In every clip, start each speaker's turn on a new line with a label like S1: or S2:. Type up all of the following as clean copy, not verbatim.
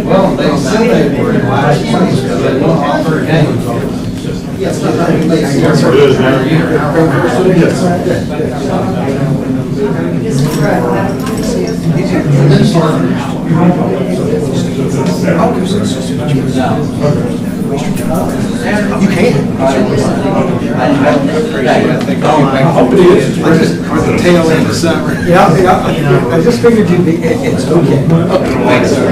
S1: Well, they said they were in last place because they won't offer a game. Yes,
S2: it
S1: You can. I hope it is. The tail end of summer.
S3: Yeah. I just figured you'd be, it's okay.
S1: Thanks, sir.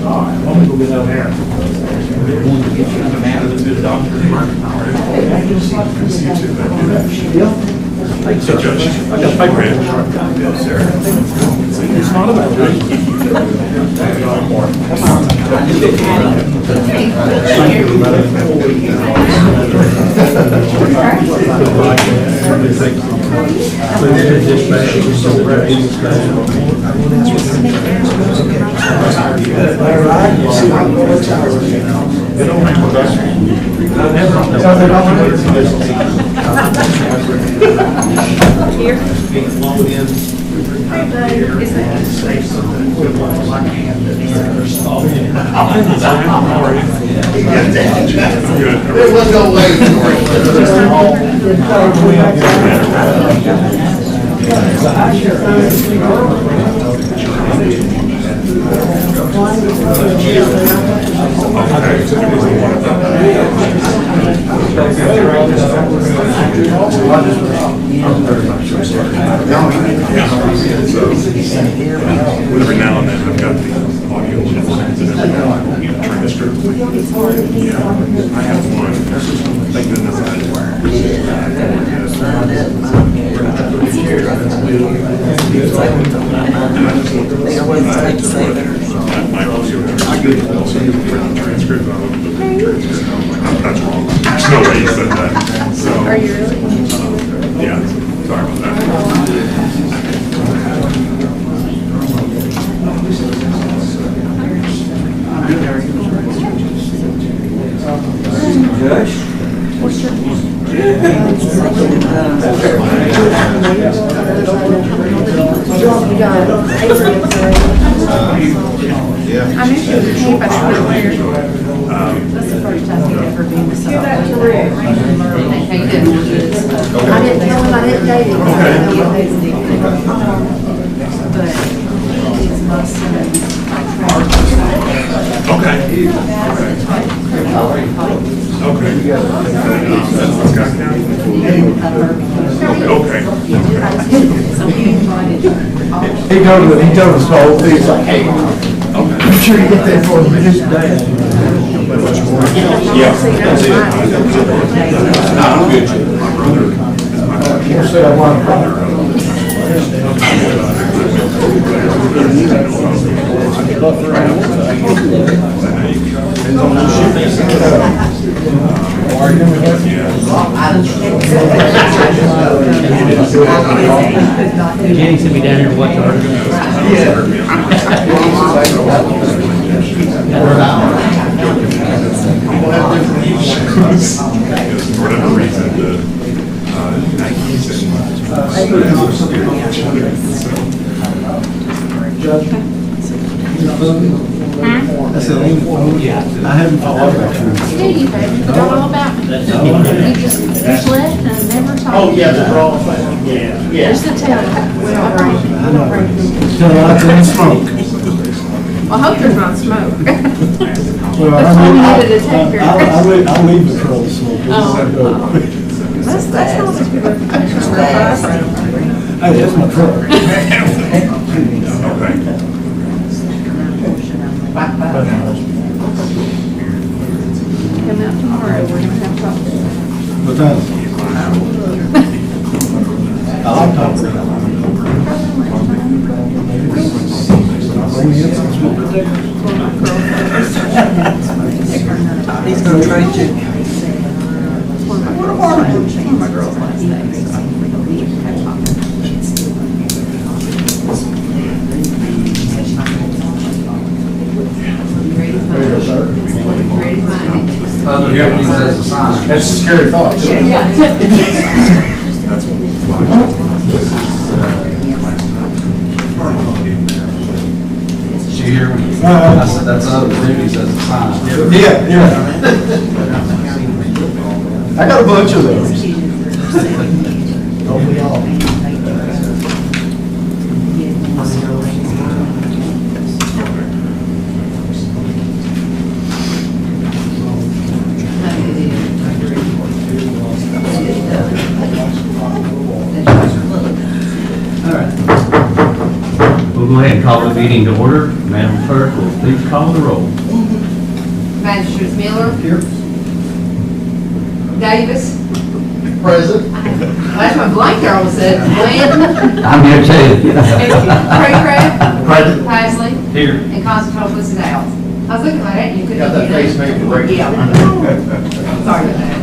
S2: I'm gonna go get out there. So, Judge, I got a pipe wrench. It's not about
S4: Here.
S1: There was no way
S2: every now and then I've got the audio transcript. I have one. Thank goodness I transcript. That's wrong. There's no way you said that. So,
S4: Are you really?
S2: yeah, sorry about that.
S3: Judge?
S4: I knew she was cheap, I didn't know where.
S5: That's the first time he'd ever been to something.
S4: Give that to Rick.
S5: I didn't tell him I didn't date him. But he's my son.
S2: Okay. Okay. Okay.
S3: He told us the whole thing, he's like, hey, make sure you get that for me today.
S2: Yeah, that's it. No, I'm good.
S3: Can't say I want to.
S6: Jenny sent me down here to watch our.
S2: For whatever reason, the
S3: I said, I haven't thought about you.
S4: Steve, you forgot all about me. You just left and never talked.
S1: Oh, yeah, the draw thing. Yeah.
S4: Just to tell you.
S3: I know. Tell her I didn't smoke.
S4: Well, I hope there's not smoke.
S3: Well,
S4: That's why we need a detector.
S3: I'll leave the curl smoke.
S4: That's not as good.
S3: Hey, that's my truck.
S2: okay.
S4: Come out tomorrow, we're gonna have coffee.
S3: What time? I like coffee. Bring me in some smoke detectors.
S5: He's gonna trade you.
S4: My girls like
S1: Other buildings as a sign.
S3: That's a scary thought.
S1: Did you hear me? I said that's other buildings as a sign.
S3: Yeah. I got a bunch of those. Don't we all?
S6: All right. We'll go ahead and call the meeting to order. Madam Clerk, will please call the roll.
S5: Magistrate Miller.
S3: Here.
S5: Davis.
S3: Present.
S5: That's my blank arrow said. Glenn.
S6: I'm here too.
S5: Craycraft.
S3: Present.
S5: Paisley.
S6: Here.
S5: And Constable is out. I was looking at it and you couldn't.
S3: Got that face made to break.
S5: Yeah. Sorry about that.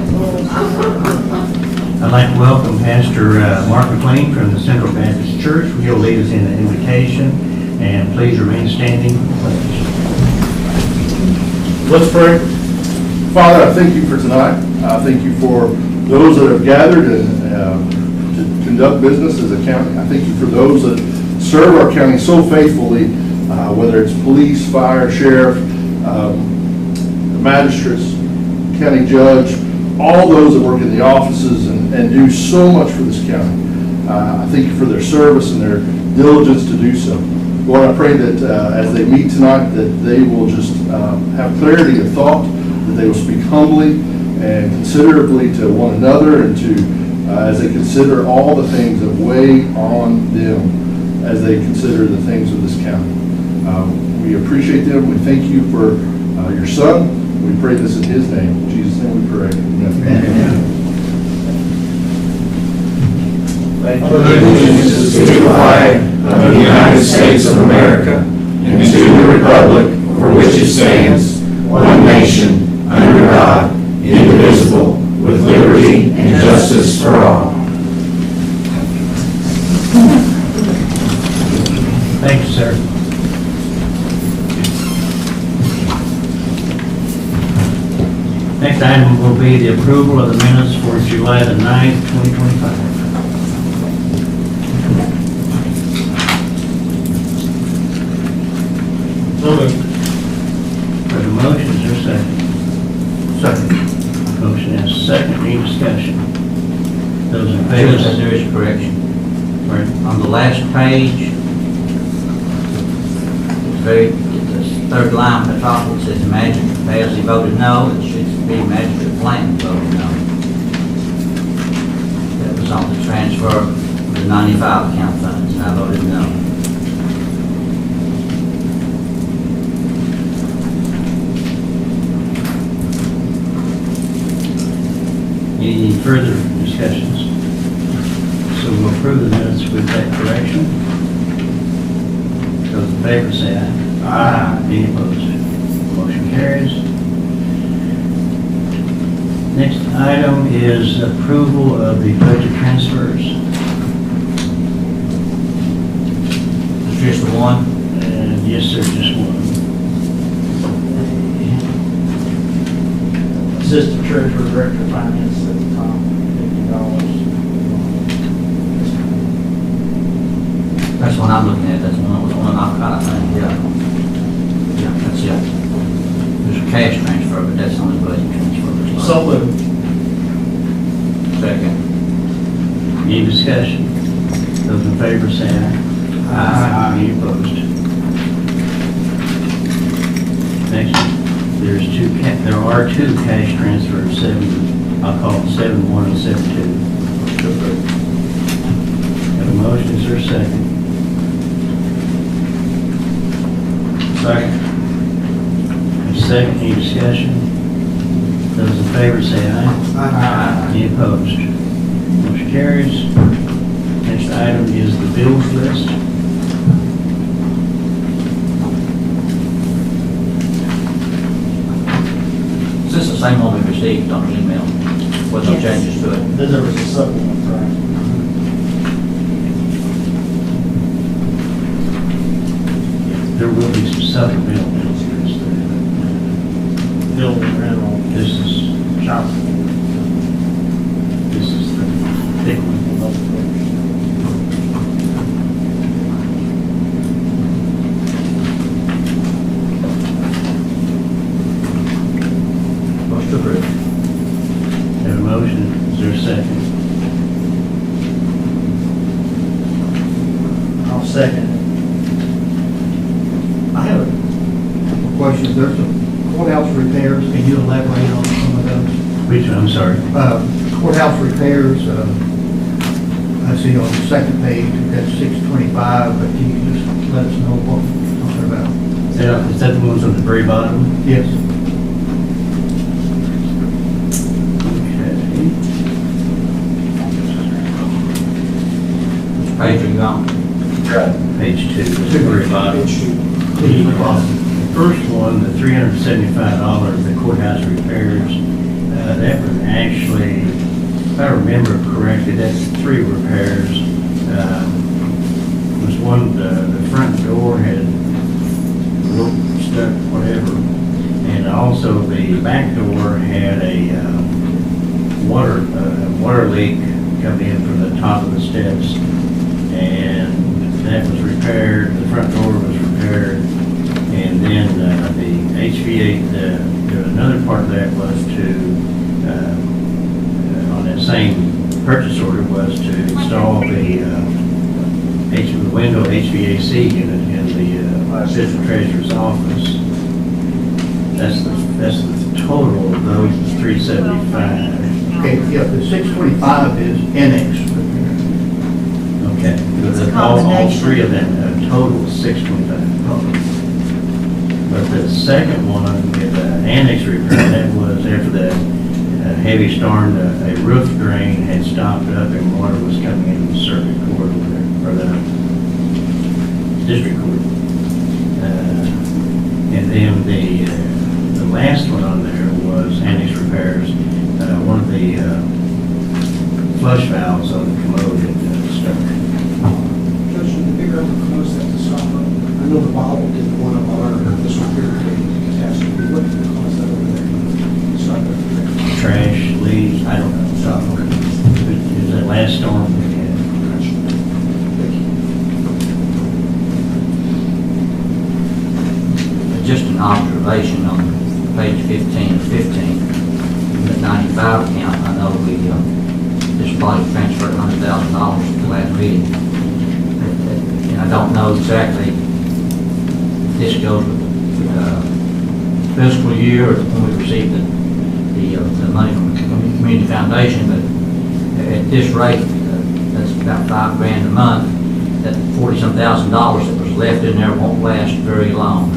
S6: I'd like to welcome Pastor Mark McLean from the Central Baptist Church. He'll lead us in the invocation, and please remain standing.
S3: Let's pray. Father, I thank you for tonight. I thank you for those that have gathered and to conduct business as a county. I thank you for those that serve our county so faithfully, whether it's police, fire, sheriff, magistrates, county judge, all those that work in the offices and do so much for this county. I thank you for their service and their diligence to do so. Lord, I pray that as they meet tonight, that they will just have clarity of thought, that they will speak humbly and considerably to one another, and to as they consider all the things that weigh on them as they consider the things of this county. We appreciate them. We thank you for your son. We pray this in his name. In Jesus' name we pray. Amen.
S7: Allegiance to the flag of the United States of America and to the republic for which it stands, one nation, under God, indivisible, with liberty and justice for all.
S6: Thank you, sir. Next item will be the approval of the minutes for July the 9th, 2025. For the motion, is there a second? Second. Motion is second. Any discussion? Those in favor?
S8: There is a correction.
S6: Right.
S8: On the last page, the third line at the top, it says Magistrate Paisley voted no. It should be Magistrate Blanton voted no. That was on the transfer of the 95 account funds, and I voted no.
S6: Any further discussions? So we'll approve the minutes with that correction. Those in favor say aye. Aye. Any opposed? Motion carries. Next item is approval of the budget transfers.
S8: There's just one.
S6: And yes, sir, just one.
S9: Assistant Treasurer, Director of Finance at the top, $50.
S8: That's what I'm looking at. That's one I've got, I think, yeah. Yeah, that's it. There's a cash transfer, but that's only budget transfer.
S9: So moved.
S8: Second.
S6: Any discussion? Those in favor say aye. Aye. Any opposed? Next, there are two cash transfers, I'll call it 7-1 and 7-2. Got a motion, is there a second? Second. A second, any discussion? Those in favor say aye. Aye. Any opposed? Motion carries. Next item is the bills list.
S8: Is this the same one we received on email? was no
S4: Yes.
S8: changes to it.
S9: Then there was a supplement, right?
S6: There will be some supplemental bills here instead.
S9: Building rental,
S6: This is,
S9: shop.
S6: this is the thick one.
S8: Motion approved.
S6: Have a motion, is there a second?
S9: I'll second it.
S10: I have a question. There's some courthouse repairs. Can you elaborate on some of those?
S6: Which one, I'm sorry?
S10: Courthouse repairs, I see on the second page, that's 625, but can you just let us know what we're talking about?
S6: Is that the ones on the very bottom?
S10: Yes.
S6: Okay.
S8: Page are you on?
S6: Page 2, the very bottom. The first one, the $375, the courthouse repairs, that was actually, if I remember correctly, that's 3 repairs. Was one, the front door had rope stuck, whatever, and also the back door had a water leak coming in from the top of the steps, and that was repaired. The front door was repaired, and then the HVAC, another part of that was to, on that same purchase order, was to install the window HVAC unit in the assistant treasurer's office. That's the total of those is $375.
S10: Okay, yeah, the 625 is annex repair.
S6: Okay,
S4: It's a
S6: all
S4: combination.
S6: 3 of them, total is $625. But the second one, the annex repair, that was after the heavy storm, a roof drain had stopped up and water was coming into the circuit court over there, or the district court. And then the last one on there was annex repairs. One of the flush valves on the commode had stuck.
S11: Judge, should the bigger ever cost that to stop up? I know the bottle did the one up on our, this repair catastrophe. What did it cost that over there? Stop it.
S6: Trash, leaves, I don't know.
S11: Stop, okay.
S6: It was that last storm we had.
S11: Thank you.
S8: Just an observation on page 15 of 15, the 95 account, I know we, this body transferred $100,000 at the last meeting. And I don't know exactly if this goes with the fiscal year or when we received the money from the community foundation, but at this rate, that's about $5,000 a month. That $40-some thousand that was left in there won't last very long.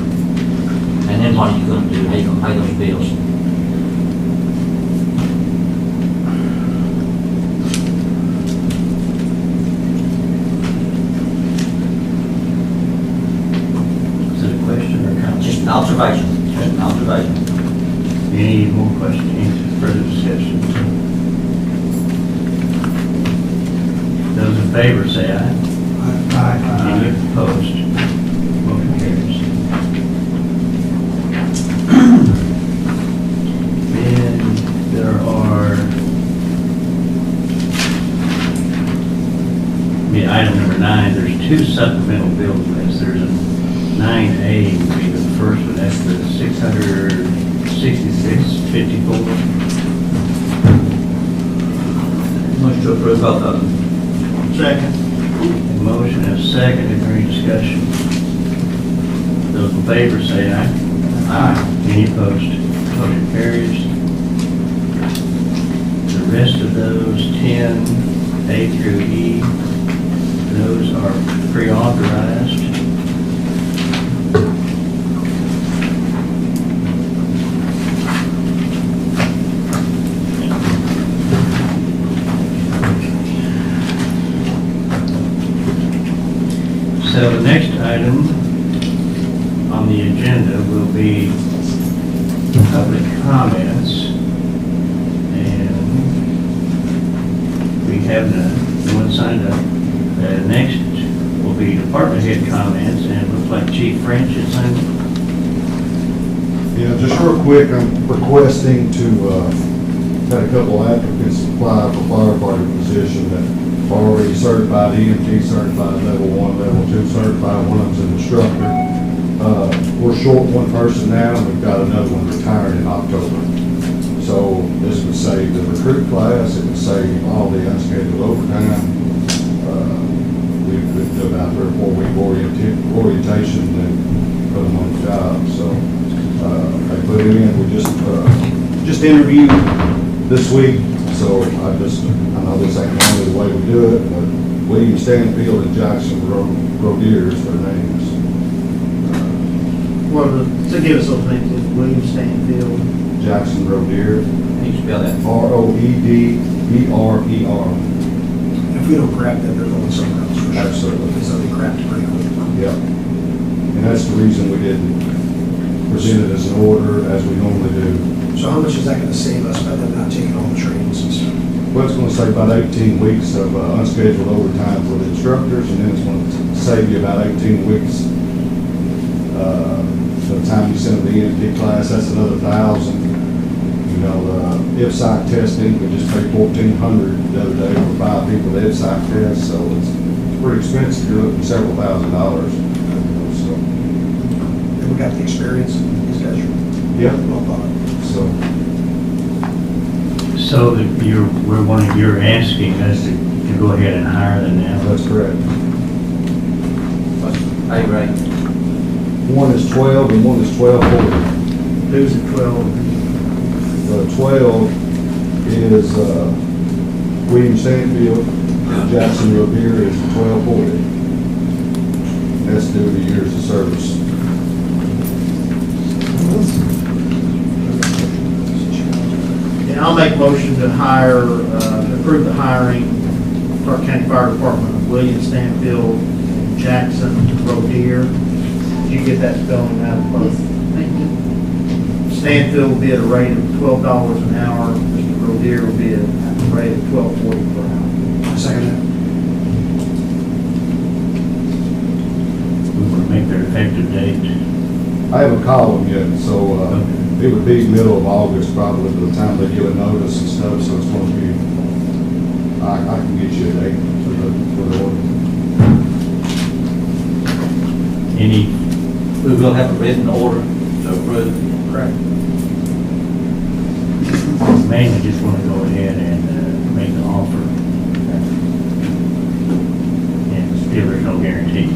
S8: And then what are you going to do? How are you going to pay those bills?
S6: Is it a question or a comment?
S8: Just an observation. Just an observation.
S6: Any more questions, any further discussion? Those in favor say aye. Any opposed? Motion carries. And there are, item number 9, there's 2 supplemental bill lists. There's a 9A would be the first one, that's the $666.54.
S8: Motion to approve both of them.
S10: Second.
S6: A motion and a second, is there any discussion? Those in favor say aye.
S8: Aye.
S6: Any opposed? Motion carries. The rest of those 10, A through E, those are pre-authorized. So the next item on the agenda will be public comments. And have no one signed up. Next will be department head comments, and it looks like Chief French is signed up.
S12: Yeah, just real quick, I'm requesting to, had a couple applicants apply for firefighter position that are already certified, EMT certified, level 1, level 2 certified, one of them's an instructor. We're short one person now, and we've got another one retiring in October. So this would save the recruit class, it would save all the unscheduled overtime. We could do about 3 or 4 week orientation and then put them on the job, so. I put it in, we just interviewed this week, so I know this ain't normally the way we do it, but William Stanfield and Jackson Rodier is their names.
S10: Well, to give us those names, it's William Stanfield.
S12: Jackson Rodier.
S8: Can you spell that?
S12: Roedberer.
S11: If we don't grab them, they're going somewhere else for sure.
S12: Absolutely.
S11: So they crapped pretty quick.
S12: Yeah. And that's the reason we didn't present it as an order as we normally do.
S11: So how much is that gonna save us by them not taking all the trainings and stuff?
S12: Well, it's going to save about 18 weeks of unscheduled overtime for the instructors, and then it's going to save you about 18 weeks. By the time you send them to the EMT class, that's another $1,000. You know, IFSAC testing, we just paid $1,400 the other day for 5 people to IFSAC test, so it's pretty expensive. You're looking at several $1,000s. So,
S11: And we got the experience, these guys are
S12: yeah.
S11: well thought.
S6: So that you're asking us to go ahead and hire them now?
S12: That's correct.
S8: Are you ready?
S12: One is 12 and one is 1240.
S10: Who's at 12?
S12: 12 is William Stanfield, Jackson Rodier is 1240. That's due to years of service.
S10: And I'll make a motion to approve the hiring, Clark County Fire Department of William Stanfield and Jackson Rodier. Did you get that spelling out?
S5: Yes, thank you.
S10: Stanfield will be at a rate of $12 an hour. Mr. Rodier will be at a rate of $12.40 per hour.
S11: Second that.
S6: We want to make their effective date.
S12: I haven't called them yet, so it would be middle of August probably by the time they give a notice and stuff, so it's going to be, I can get you a date for the order.
S8: We will have a written order to approve.
S11: Correct.
S6: Mainly just want to go ahead and make the offer. And still there's no guarantee.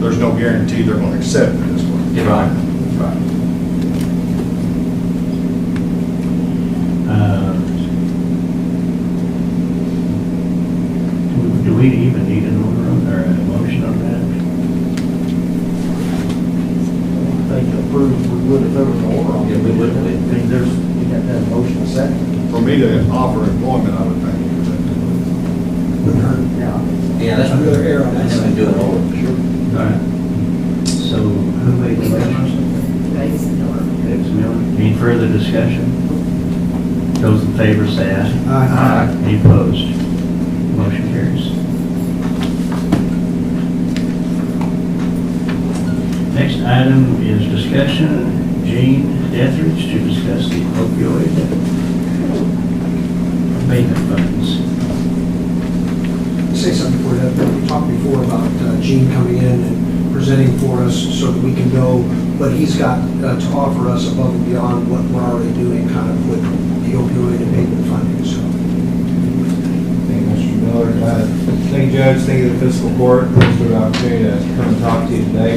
S12: There's no guarantee they're going to accept it this way.
S8: You're right.
S12: Right.
S6: Do we even need an order or a motion on that?
S10: I think approve, we would if there was an order on it.
S8: Yeah, we would.
S10: I mean, you got to have a motion a second.
S12: For me to offer employment, I would think.
S11: Wouldn't hurt.
S10: Yeah.
S8: Yeah, that's
S11: Another error on that
S8: And then we do an order.
S11: Sure.
S6: All right. So who made the motion?
S5: Davis Miller.
S6: Davis Miller. Any further discussion? Those in favor say aye.
S11: Aye.
S6: Any opposed? Motion carries. Next item is discussion, Gene Deathridge to discuss the opioid abatement funds.
S11: Say something before that. We talked before about Gene coming in and presenting for us so that we can know what he's got to offer us above and beyond what we're already doing kind of with the opioid abatement funding, so.
S13: Thank you, Mr. Miller. Thank you, Judge. Thank you to the fiscal court. Thanks for the opportunity to come and talk to you today.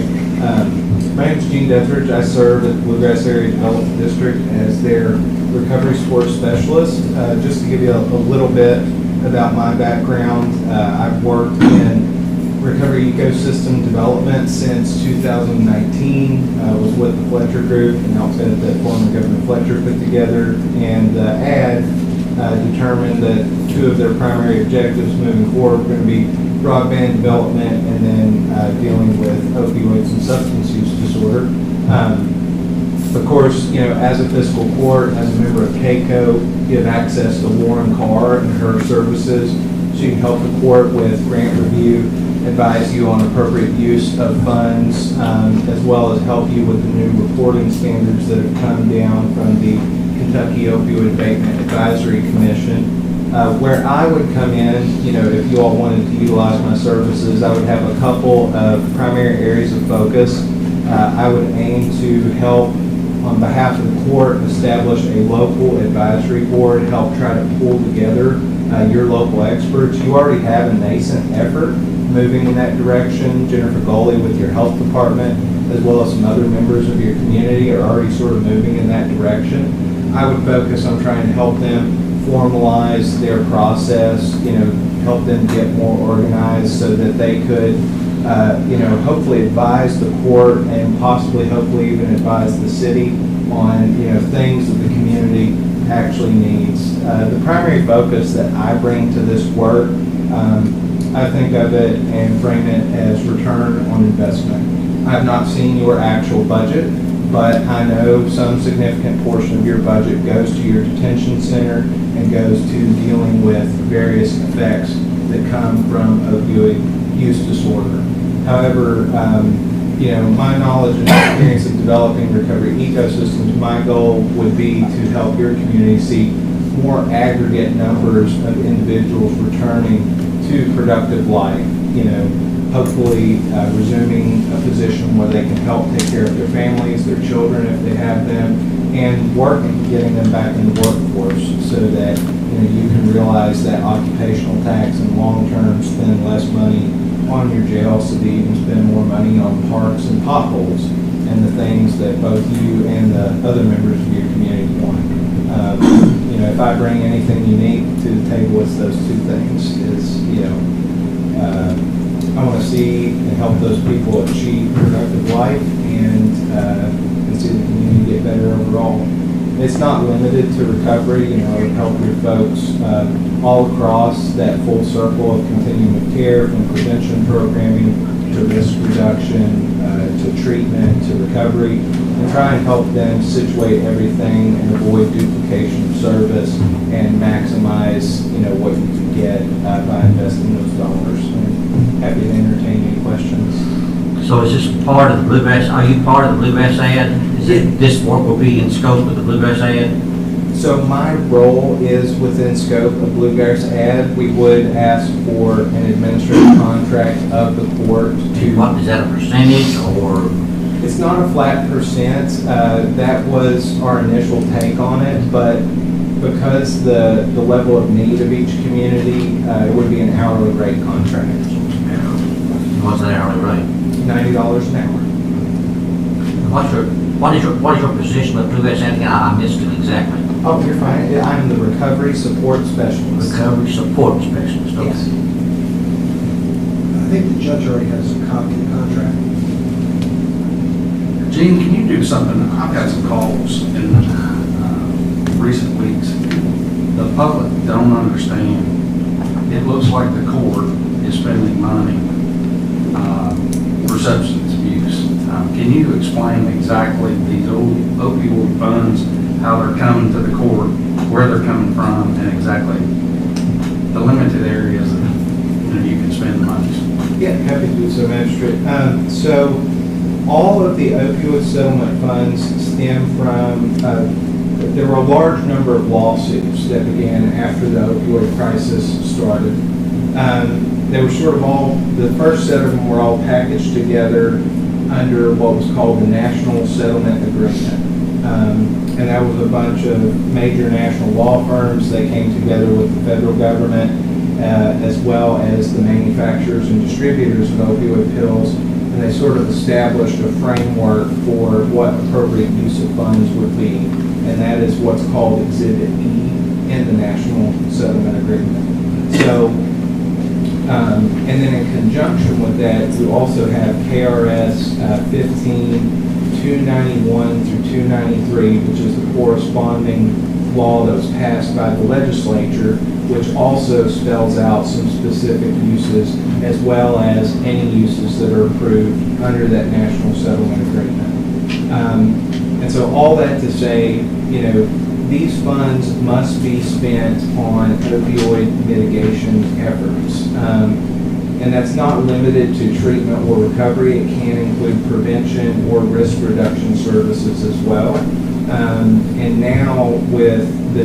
S13: My name is Gene Deathridge. I serve at the Bluegrass Area Development District as their recovery support specialist. Just to give you a little bit about my background, I've worked in recovery ecosystem development since 2019. I was with the Fletcher Group, an outfit that former Governor Fletcher put together, and AD determined that 2 of their primary objectives moving forward were going to be broadband development and then dealing with opioids and substance use disorder. Of course, as a fiscal court, as a member of KCO, you have access to Lauren Carr and her services. She can help the court with grant review, advise you on appropriate use of funds, as well as help you with the new reporting standards that have come down from the Kentucky Opioid Abatement Advisory Commission. Where I would come in, if you all wanted to utilize my services, I would have a couple of primary areas of focus. I would aim to help, on behalf of the court, establish a local advisory board, help try to pull together your local experts. You already have a nascent effort moving in that direction. Jennifer Goley with your health department, as well as some other members of your community, are already sort of moving in that direction. I would focus on trying to help them formalize their process, help them get more organized so that they could, hopefully advise the court and hopefully even advise the city on, things that the community actually needs. The primary focus that I bring to this work, I think of it and frame it as return on investment. I've not seen your actual budget, but I know some significant portion of your budget goes to your detention center and goes to dealing with various effects that come from opioid use disorder. However, my knowledge and experience of developing recovery ecosystems, my goal would be to help your community see more aggregate numbers of individuals returning to productive life, hopefully resuming a position where they can help take care of their families, their children if they have them, and working, getting them back in the workforce so that you can realize that occupational tax and long-term spend less money on your jail so that you can spend more money on parks and potholes and the things that both you and the other members of your community want. If I bring anything unique to the table, it's those two things. I want to see and help those people achieve productive life and see the community get better overall. It's not limited to recovery. Help your folks all across that full circle of continuum of care, from prevention programming to risk reduction to treatment to recovery, and try and help them situate everything and avoid duplication of service and maximize what you can get by investing those dollars. I'm happy to entertain any questions.
S8: So is this part of the Bluegrass, are you part of the Bluegrass ad? This work will be in scope with the Bluegrass ad?
S13: So my role is within scope of Bluegrass ad. We would ask for an administrative contract of the court to...
S8: What, is that a percentage or?
S13: It's not a flat percent. That was our initial take on it, but because the level of need of each community, it would be an hourly rate contract.
S8: What's that hourly rate?
S13: $90 an hour.
S8: What is your position with Bluegrass ad? I missed it exactly.
S13: Oh, you're fine. I'm the recovery support specialist.
S8: Recovery support specialist. Okay.
S13: Yes.
S11: I think the judge already has a copy of the contract.
S1: Gene, can you do something? I've got some calls in recent weeks. The public don't understand. It looks like the court is spending money for substance abuse. Can you explain exactly these opioid funds, how they're coming to the court, where they're coming from, and exactly the limited areas that you can spend the money?
S13: Yeah, happy to do so, Magistrate. So all of the opioid settlement funds stem from, there were a large number of lawsuits that began after the opioid crisis started. They were sort of all, the first set of them were all packaged together under what was called the National Settlement Agreement. And that was a bunch of major national law firms. They came together with the federal government, as well as the manufacturers and distributors of opioid pills, and they sort of established a framework for what appropriate use of funds would be, and that is what's called Exhibit E in the National Settlement Agreement. So, and then in conjunction with that, you also have KRS 15-291 through 293, which is the corresponding law that was passed by the legislature, which also spells out some specific uses as well as any uses that are approved under that National Settlement Agreement. And so all that to say, these funds must be spent on opioid mitigation efforts. And that's not limited to treatment or recovery. It can include prevention or risk reduction services as well. And now with the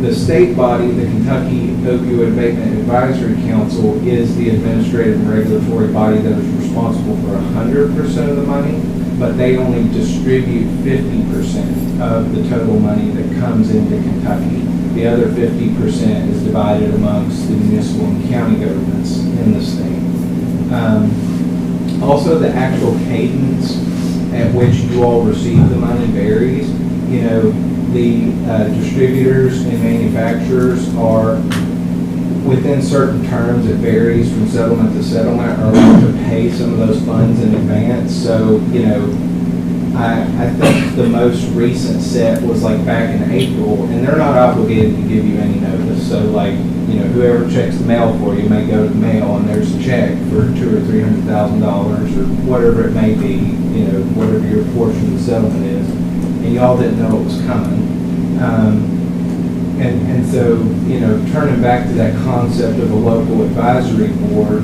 S13: the state body, the Kentucky Opioid Abatement Advisory Council, is the administrative and regulatory body that is responsible for 100% of the money, but they only distribute 50% of the total money that comes into Kentucky. The other 50% is divided amongst the municipal and county governments in the state. Also, the actual cadence at which you all receive the money varies. The distributors and manufacturers are, within certain terms, it varies from settlement to settlement, are allowed to pay some of those funds in advance. So, I think the most recent set was like back in April, and they're not obligated to give you any notice. So whoever checks the mail for you may go to the mail and there's a check for $200,000 or $300,000 or whatever it may be, whatever your portion of the settlement is, and y'all didn't know it was coming. And so, turning back to that concept of a local advisory board,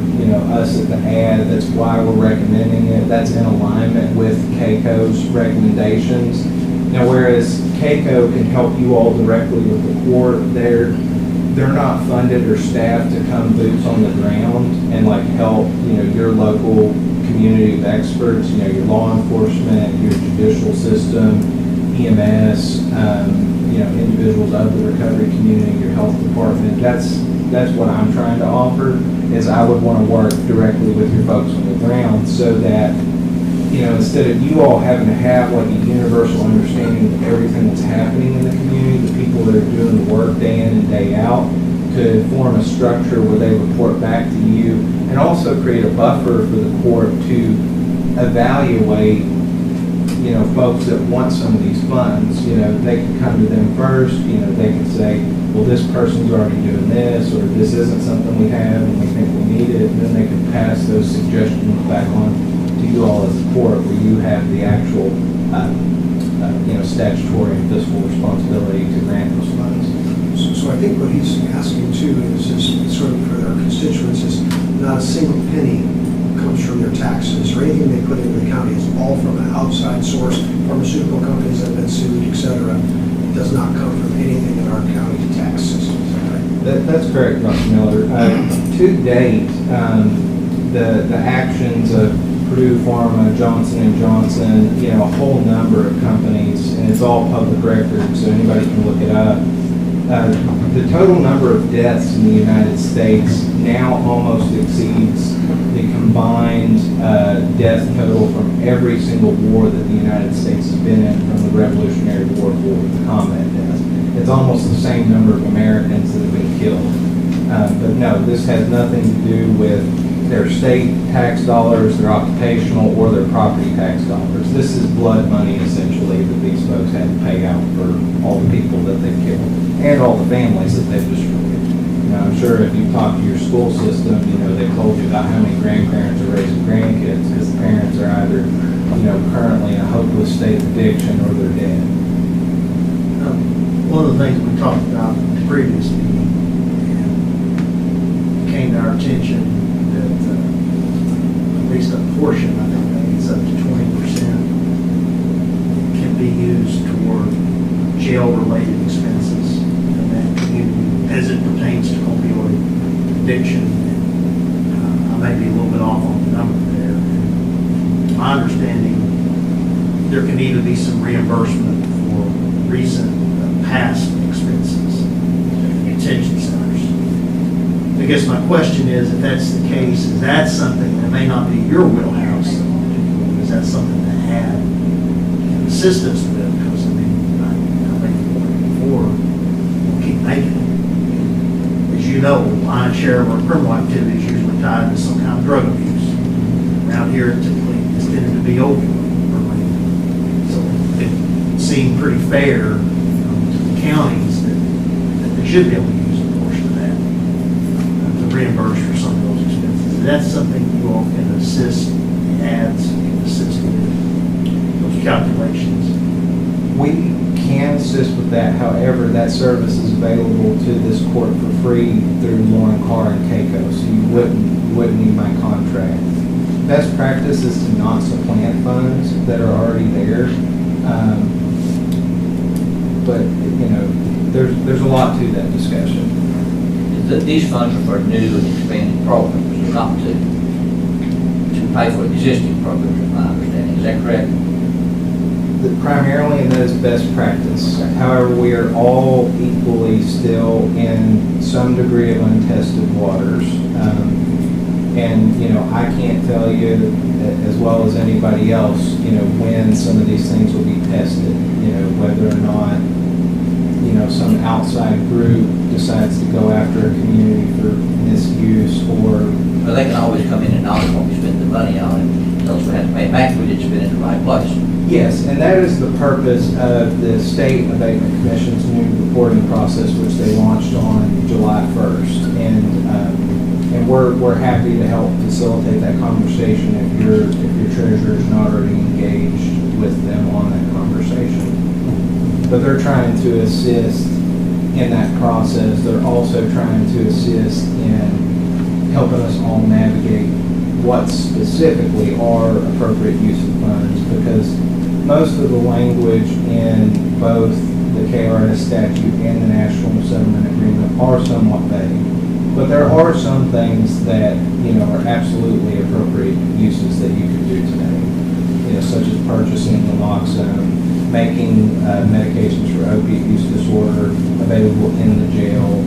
S13: us at the ad, that's why we're recommending it. That's in alignment with KCO's recommendations. Now, whereas KCO can help you all directly with the court, they're not funded or staffed to come boots on the ground and help, your local community of experts, your law enforcement, your judicial system, EMS, individuals of the recovery community, your health department. That's what I'm trying to offer, is I would want to work directly with your folks on the ground so that, instead of you all having to have a universal understanding of everything that's happening in the community, the people that are doing the work day in and day out could form a structure where they report back to you, and also create a buffer for the court to evaluate folks that want some of these funds. They can come to them first. They can say, well, this person's already doing this, or this isn't something we have and we think we need it. And then they can pass those suggestions back on to you all as a court, where you have the actual, statutory and fiscal responsibility to grant those funds.
S11: So I think what he's asking too is sort of for our constituents is not a single penny comes from their taxes or anything they put into the county. Is all from an outside source. Pharmaceutical companies that have been sued, etc. It does not come from anything in our county tax system. Is that right?
S13: That's correct, Dr. Miller. To date, the actions of Purdue Pharma, Johnson & Johnson, a whole number of companies, and it's all public record, so anybody can look it up. The total number of deaths in the United States now almost exceeds the combined death total from every single war that the United States has been in from the Revolutionary War forward, the combat deaths. It's almost the same number of Americans that have been killed. But no, this has nothing to do with their state tax dollars, their occupational, or their property tax dollars. This is blood money, essentially, that these folks had to pay out for all the people that they've killed and all the families that they've destroyed. I'm sure if you talk to your school system, they told you about how many grandparents are raising grandkids because the parents are either, currently in a hopeless state of addiction or they're dead.
S10: One of the things we talked about in the previous meeting, and it came to our attention that at least a portion, I think maybe it's up to 20%, can be used toward jail-related expenses in that community as it pertains to opioid addiction. I may be a little bit off on the number there. My understanding, there can either be some reimbursement for recent past expenses in detention centers. I guess my question is, if that's the case, is that something that may not be your wheelhouse? Is that something to have an assistance with? Because I mentioned before, we'll keep making it. As you know, lion's share of our criminal activity is usually tied to some kind of drug abuse. Around here, typically, it's tended to be opioid related. So it seemed pretty fair to the counties that they should be able to use a portion of that to reimburse for some of those expenses. That's something you all can assist, the ads can assist with.
S9: calculations.
S13: We can assist with that, however, that service is available to this court for free through Lauren Carr and Keiko, so you wouldn't need my contract. Best practice is to not supplant funds that are already there. But, you know, there's a lot to that discussion.
S8: These funds are for new and expanding programs, not to pay for existing programs, in my understanding. Is that correct?
S13: Primarily, and that is best practice. However, we are all equally still in some degree of untested waters. And, you know, I can't tell you as well as anybody else, you know, when some of these things will be tested, you know, whether or not, you know, some outside group decides to go after a community for misuse or...
S8: Well, they can always come in and audit what we spend the money on, and those we have to pay back if we didn't spend it in the right place.
S13: Yes, and that is the purpose of the State Abatement Commission's new reporting process, which they launched on July 1st. And we're happy to help facilitate that conversation if your treasurer is not already engaged with them on that conversation. But they're trying to assist in that process. They're also trying to assist in helping us all navigate what specifically are appropriate use of funds, because most of the language in both the KRS statute and the National Settlement Agreement are somewhat vague. But there are some things that, you know, are absolutely appropriate uses that you could do today. You know, such as purchasing naloxone, making medications for opiate use disorder available in the jail,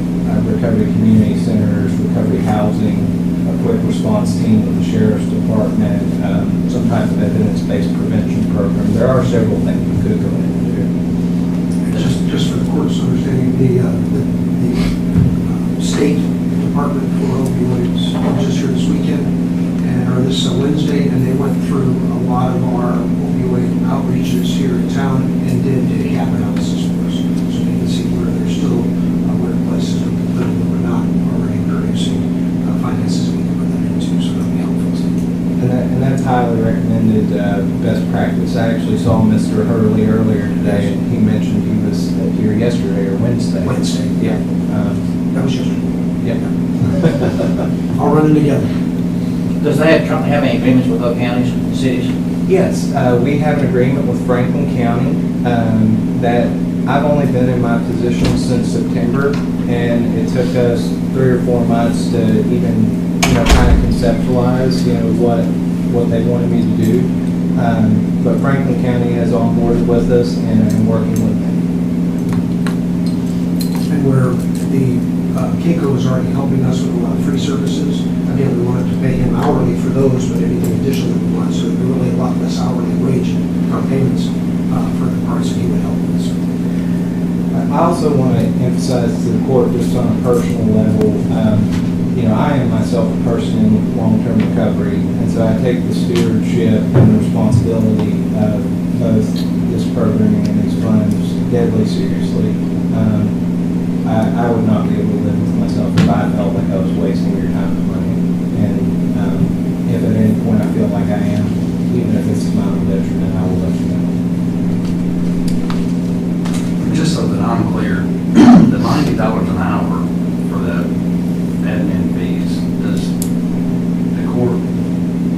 S13: recovery community centers, recovery housing, a quick response team with the Sheriff's Department, some type of evidence-based prevention program. There are several things we could go ahead and do.
S11: Just for the court's understanding, the State Department for Opioids was just here this weekend, or this Wednesday, and they went through a lot of our opioid outreaches here in town and did a gap analysis for us, so we can see where there's still where places we can put it that we're not already producing finances we can put that into, so that'll be helpful.
S13: And that's highly recommended best practice. I actually saw Mr. Hurley earlier today, and he mentioned he was here yesterday or Wednesday.
S11: Wednesday.
S13: Yeah.
S11: That was yesterday.
S13: Yeah.
S11: All running together.
S8: Does that currently have any agreements with other counties and cities?
S13: Yes, we have an agreement with Franklin County that I've only been in my position since September, and it took us 3 or 4 months to even, you know, kind of conceptualize, you know, what they wanted me to do. But Franklin County has on board with us and I'm working with them.
S11: And where the Keiko is already helping us with a lot of free services. Again, we wanted to pay him hourly for those, but anything additional we want, so they're really a lot less hourly wage payments for the parts that he would help with. So,
S13: I also want to emphasize to the court, just on a personal level, you know, I am myself a person in long-term recovery, and so I take the stewardship and the responsibility of both this programming and these funds deadly seriously. I would not be able to live with myself if I felt like I was wasting your time and money. And if at any point I feel like I am, even if it's to my own detriment, I will let you know.
S1: Just so that I'm clear, the $90 an hour for the admin fees, does the court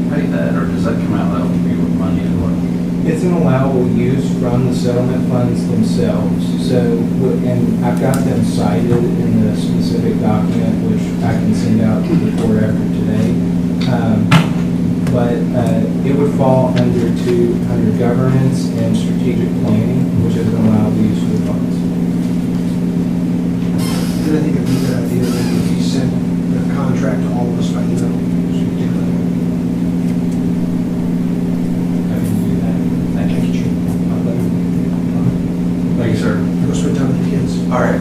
S1: pay that, or does that come out of opioid money as well?
S13: It's an allowable use from the settlement funds themselves. So, and I've got them cited in the specific document, which I can send out to the court after today. But it would fall under governance and strategic planning, which is an allowable use for funds.
S11: and I think it'd be a good idea that if he sent the contract to all of us by email, so we can take that.
S8: Thank you.
S1: Thank you, sir.
S11: Go spend time with the kids.
S1: All right.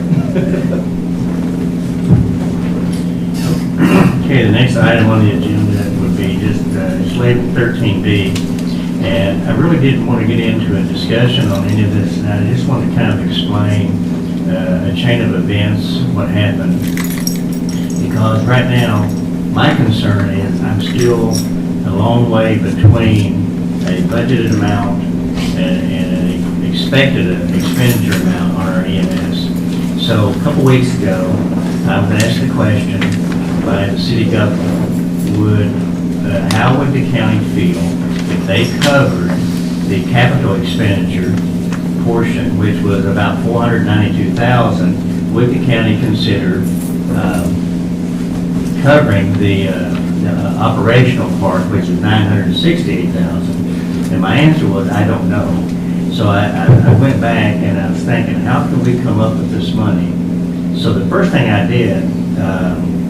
S6: Okay, the next item on the agenda would be just, it's labeled 13B. And I really didn't want to get into a discussion on any of this, and I just want to kind of explain a chain of events, what happened. Because right now, my concern is I'm still a long way between a budgeted amount and an expected expenditure amount on our EMS. So a couple weeks ago, I was asked the question by the city government, how would the county feel if they covered the capital expenditure portion, which was about $492,000? Would the county consider covering the operational part, which is $968,000? And my answer was, I don't know. So I went back and I was thinking, how can we come up with this money? So the first thing I did,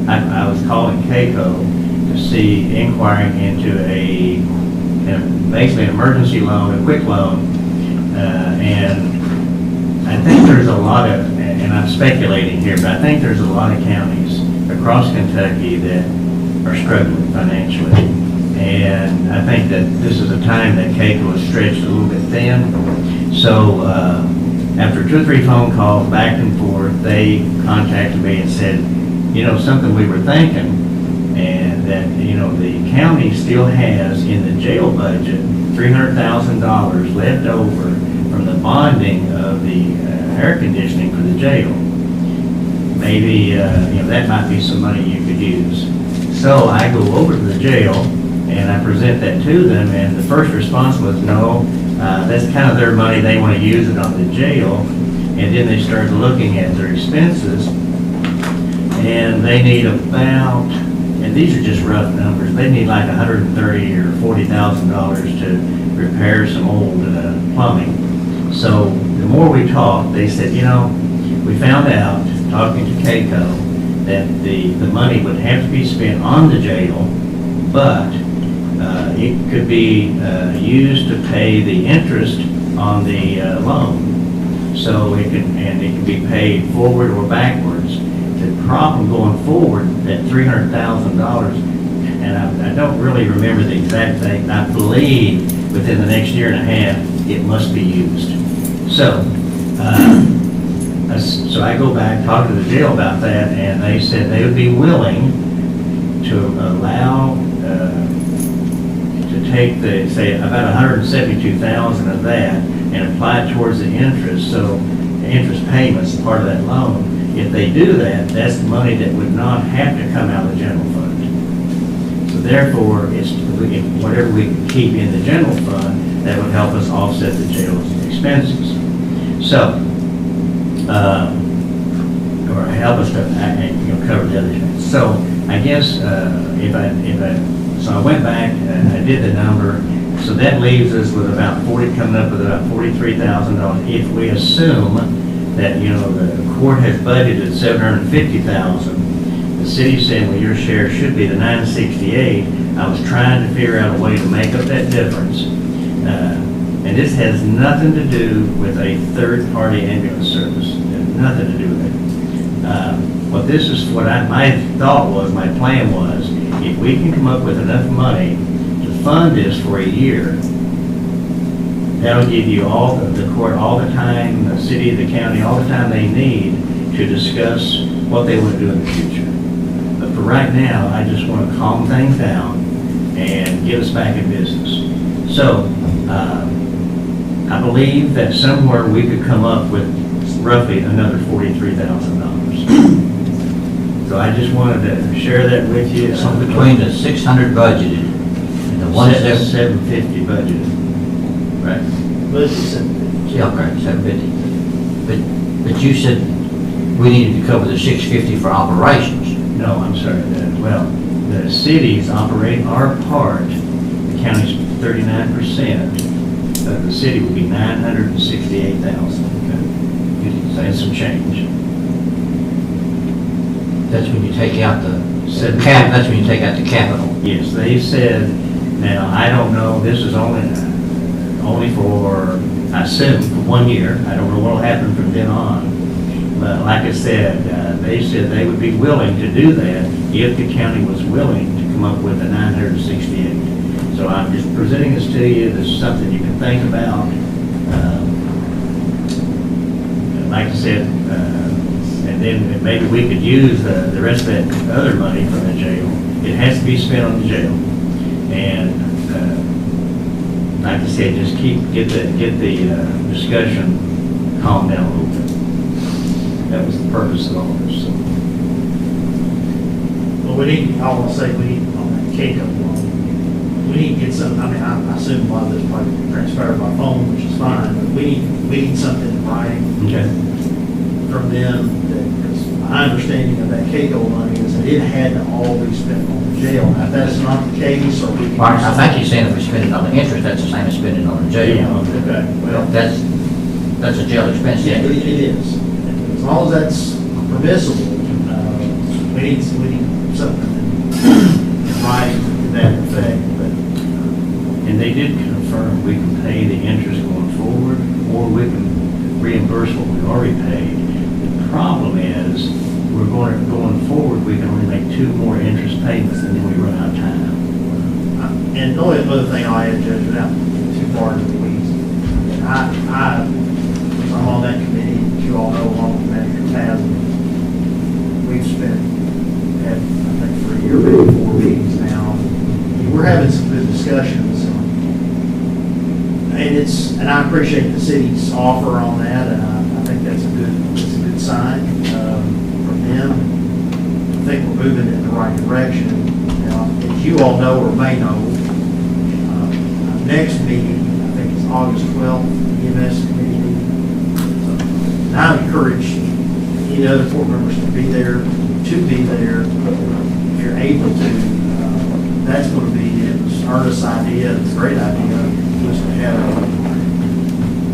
S6: I was calling CAECO to see, inquiring into basically an emergency loan, a quick loan, and I think there's a lot of, and I'm speculating here, but I think there's a lot of counties across Kentucky that are struggling financially. And I think that this is a time that CAECO is stretched a little bit thin. So after 2 or 3 phone calls back and forth, they contacted me and said, you know, something we were thinking, and that, you know, the county still has in the jail budget $300,000 left over from the bonding of the air conditioning for the jail. Maybe, you know, that might be some money you could use. So I go over to the jail and I present that to them, and the first response was, no, that's kind of their money, they want to use it on the jail. And then they started looking at their expenses, and they need about, and these are just rough numbers, they need like $130,000 or $40,000 to repair some old plumbing. So the more we talked, they said, you know, we found out, talking to CAECO, that the money would have to be spent on the jail, but it could be used to pay the interest on the loan. So it can be paid forward or backwards. The problem going forward, that $300,000, and I don't really remember the exact thing, I believe within the next year and a half, it must be used. So, so I go back, talk to the jail about that, and they said they would be willing to allow, to take the, say, about $172,000 of that and apply it towards the interest. So the interest payments, part of that loan, if they do that, that's the money that would not have to come out of the general fund. So therefore, it's whatever we can keep in the general fund, that would help us offset the jail's expenses. So, or help us to cover the other expenses. So I guess so I went back and I did the number. So that leaves us with about coming up with about $43,000. If we assume that, you know, the court has budgeted $750,000, the city said, well, your share should be the $968. I was trying to figure out a way to make up that difference. And this has nothing to do with a third-party ambulance service. Nothing to do with it. My thought was, my plan was, if we can come up with enough money to fund this for a year, that'll give you all the court all the time, the city, the county, all the time they need to discuss what they want to do in the future. But for right now, I just want to calm things down and get us back in business. So, I believe that somewhere we could come up with roughly another $43,000. So I just wanted to share that with you.
S8: So between the 600 budgeted and the
S6: 750 budgeted, right?
S8: Yeah, okay, 750. But you said we needed to cover the 650 for operations.
S6: No, I'm sorry. The cities operate our part. The county's 39%. The city would be $968,000. Say some change.
S8: That's when you take out the cap. That's when you take out the capital.
S6: Yes, they said. Now I don't know. This is only for, I assume, for 1 year. I don't know what will happen from then on. But like I said, they said they would be willing to do that if the county was willing to come up with the 968. So I'm just presenting this to you. This is something you can think about. Like I said, and then maybe we could use the rest of that other money from the jail. It has to be spent on the jail. And like I said, just get the discussion calmed down a little bit. That was the purpose of all this, so.
S10: Well, we need, I want to say, we need, on that Keiko loan, we need to get some, I mean, I assume a lot of this probably transferred by phone, which is fine, but we need something in writing
S6: Okay.
S10: from them, that, because my understanding of that Keiko money is that it had to all be spent on the jail. Now, if that's not the case, or we can.
S8: Well, I think he's saying if we spend it on the interest, that's the same as spending on the jail.
S10: Okay, well.
S8: That's a jail expense.
S10: Yeah, it is. As long as that's permissible, we need something in writing to that effect, but.
S6: And they did confirm we can pay the interest going forward, or we can reimburse what we've already paid. The problem is, going forward, we can only make 2 more interest payments, and then we run out of time.
S10: And the only other thing I'll add, Judge, without getting too far into the weeds, I'm on that committee, as you all know, along with Manager Tasman. We've spent, I think, for a year, maybe 4 meetings now. We're having some good discussions. And I appreciate the city's offer on that, and I think that's a good sign from them. I think we're moving in the right direction. As you all know or may know, next meeting, I think it's August 12th, EMS committee meeting. So, and I encourage any other board members to be there, if you're able to. That's going to be, it was Ernest's idea, it's a great idea, was to have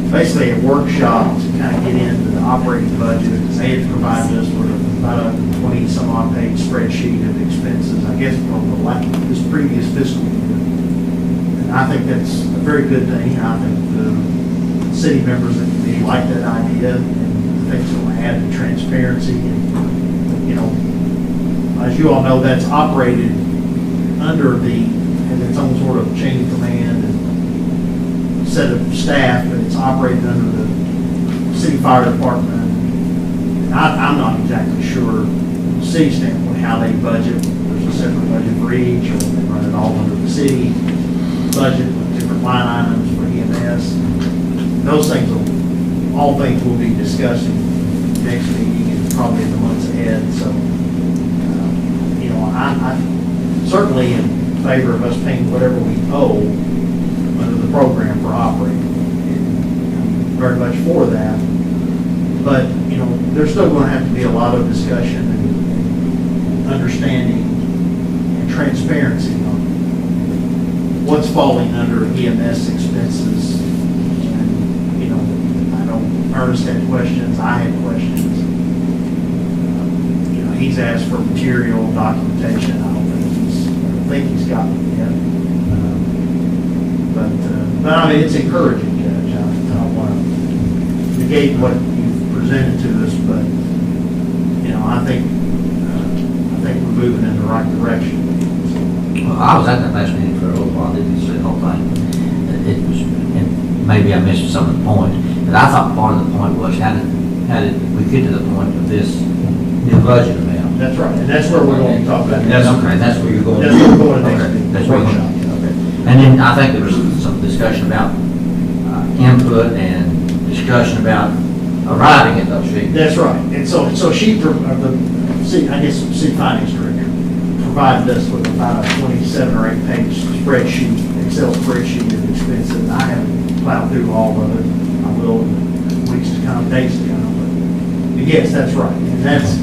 S10: basically a workshop to kind of get into the operating budget, because they had provided us with about a 20-some-odd page spreadsheet of expenses, I guess, from this previous fiscal year. And I think that's a very good thing. I think the city members that committee like that idea, and I think it's going to add to transparency. And, as you all know, that's operated under and its own sort of chain of command and set of staff, but it's operated under the city fire department. And I'm not exactly sure, from the city standpoint, how they budget. There's a separate budget for each, or they run it all under the city budget with different line items for EMS. Those things all things we'll be discussing next meeting and probably in the months ahead. So, I'm certainly in favor of us paying whatever we owe under the program for operating. And I'm very much for that. But, there's still going to have to be a lot of discussion and understanding and transparency on what's falling under EMS expenses. And, I know Ernest had questions, I had questions. He's asked for material, documentation. I don't think he's gotten it yet. But I mean, it's encouraging, Judge. I don't want to negate what you've presented to us, but I think we're moving in the right direction.
S8: Well, I was at that last meeting for a little while, didn't see the whole thing. It was, and maybe I missed some of the point, but I thought part of the point was how did we get to the point of this new budget amount?
S10: That's right, and that's where we're going to talk about.
S8: That's where you're going.
S10: That's where we're going next
S8: Okay,
S10: week.
S8: that's where we're going. Okay. And then I think there was some discussion about input and discussion about arriving at those figures.
S10: That's right, and so she, city finance director provided us with about a 27 or 8 page spreadsheet, Excel spreadsheet of expenses. And I haven't plowed through all of it. I will in weeks to come, days to come. But yes, that's right, and that's.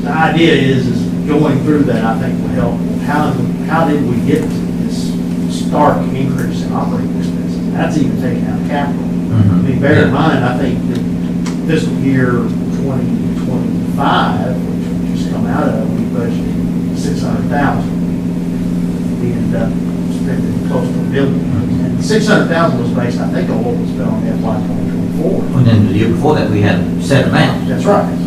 S10: The idea is going through that, I think, will help. How did we get this stark increase in operating expenses? That's even taking out capital.
S8: Mm-hmm.
S10: I mean, bear in mind, I think that fiscal year 2025, which we just come out of, we budgeted $600,000. We ended up spending close to $1 billion. And $600,000 was based, I think, on what was spent on FY 2024.
S8: And then the year before that, we had set amounts.
S10: That's right.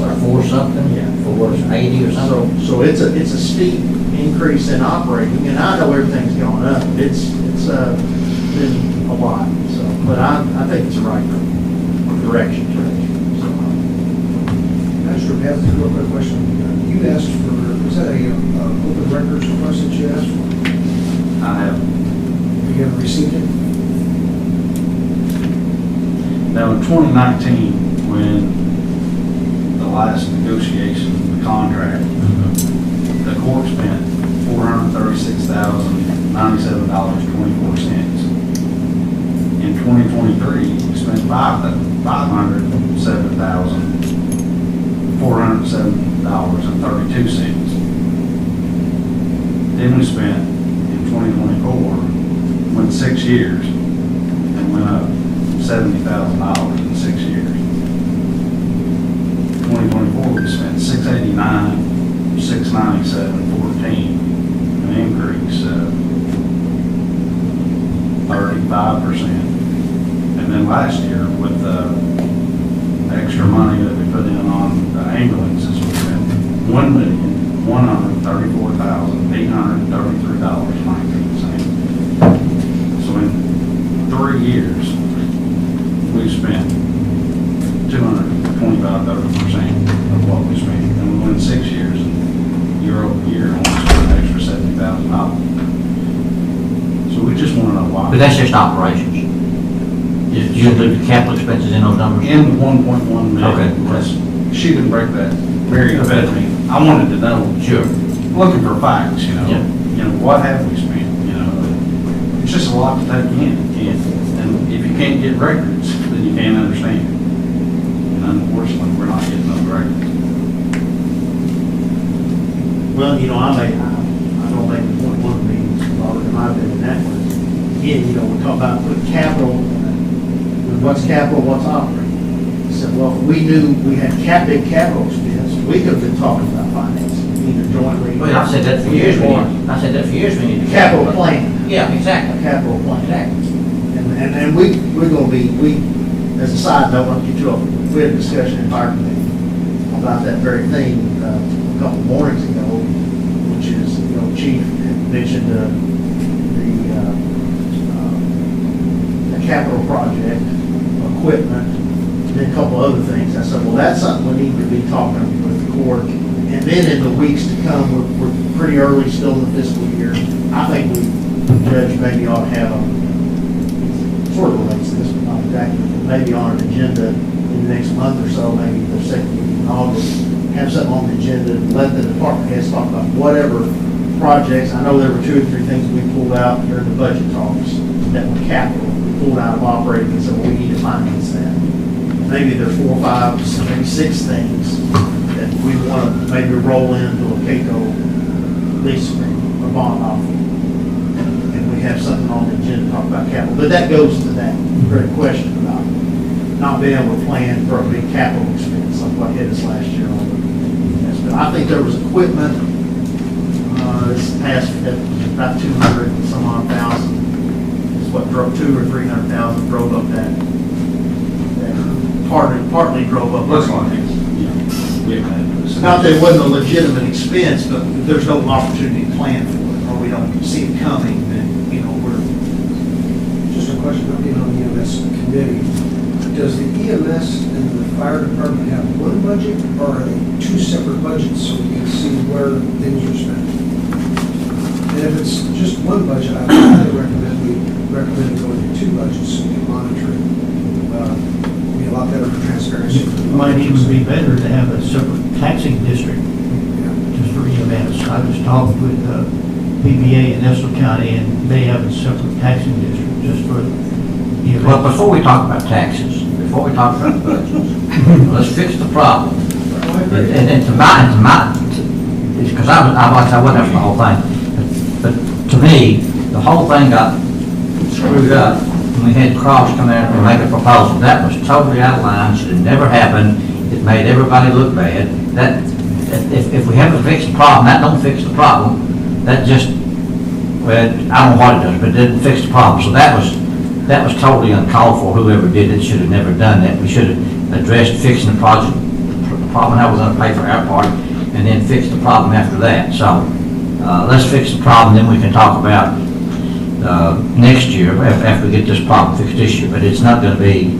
S8: What, 4 something?
S10: Yeah.
S8: 480 or something?
S10: So it's a steep increase in operating, and I know everything's going up. It's been a lot, so, but I think it's the right direction. So,
S11: Pastor, I have a real quick question. You asked for, was that a open records request that you asked for?
S6: I have.
S11: You you haven't received it?
S1: Now, in 2019, when the last negotiation of the contract, the court spent $436,097.24. In 2023, we spent $507,407.32. Then we spent, in 2024, went 6 years, and went up $70,000 in 6 years. 2024, we spent $689,000, $697,14, an increase of 35%. And then last year, with the extra money that we put in on the ambulances, we spent $1,134,833.19. So in 3 years, we spent 225-30% of what we spent. And we went 6 years, and year over year, only spent an extra $70,000. So we just want to know why.
S8: But that's just operations. Did you include the capital expenses in those numbers?
S1: In the 1.1 million.
S8: Okay.
S1: She didn't break that very good at me. I wanted to know.
S8: Sure.
S1: Looking for facts, you know.
S8: Yeah.
S1: You know, what have we spent, you know? It's just a lot to take in. And if you can't get records, then you can't understand. And unfortunately, we're not getting those records.
S10: Well, you know, I don't make the point one meetings, Robert, and I've been in that one. Again, you know, we talk about putting capital, what's capital, what's operating. I said, well, if we knew we had big capital expense, we could have been talking about financing, either jointly.
S8: Well, I've said that for years. I said that for years. We need to
S10: Capital plan.
S8: Yeah, exactly.
S10: Capital plan.
S8: Exactly.
S10: And we're going to be, as a side note, I'll get you up. We had a discussion in fire committee about that very thing a couple mornings ago, which is, you know, Chief had mentioned the capital project, equipment, and then a couple other things. I said, well, that's something we need to be talking with the court. And then in the weeks to come, we're pretty early still in the fiscal year. I think the judge maybe ought to have sort of relates to this, but not exactly, but maybe on an agenda in the next month or so, maybe the second week in August, have something on the agenda, let the department heads talk about whatever projects. I know there were 2 or 3 things we pulled out during the budget talks that were capital. We pulled out of operating and said, well, we need to finance that. Maybe there's 4 or 5, maybe 6 things that we want to maybe roll into a CAECO lease agreement or bond offer. And we have something on the agenda to talk about capital. But that goes to that very question about not being able to plan for a big capital expense like what hit us last year on the. But I think there was equipment, this past, about 200 and some odd thousand. Is what drove 200,000 or 300,000 drove up that partly drove up.
S1: Looks like it.
S10: Not that it wasn't a legitimate expense, but if there's no opportunity to plan for it, or we don't see it coming, then, you know, we're.
S11: Just a question about being on the EMS committee. Does the EMS and the fire department have one budget, or are they 2 separate budgets so we can see where things are spent? And if it's just one budget, I would highly recommend going to 2 budgets so we can monitor it. Be a lot better for transparency.
S6: It might even be better to have a separate taxing district just for EMS. I just talked with PBA in Estill County, and they have a separate taxing district just for EMS.
S8: Well, before we talk about taxes, before we talk about budgets, let's fix the problem. And to my, because I wasn't there for the whole thing, but to me, the whole thing got screwed up when we had Cross come out and make a proposal. That was totally out of line, should have never happened. It made everybody look bad. That, if we haven't fixed the problem, that don't fix the problem. That just, well, I don't know what it does, but it didn't fix the problem. So that was totally uncalled for. Whoever did it should have never done that. We should have addressed fixing the problem, how we're going to pay for our part, and then fix the problem after that. So let's fix the problem, then we can talk about next year after we get this problem fixed this year. But it's not going to be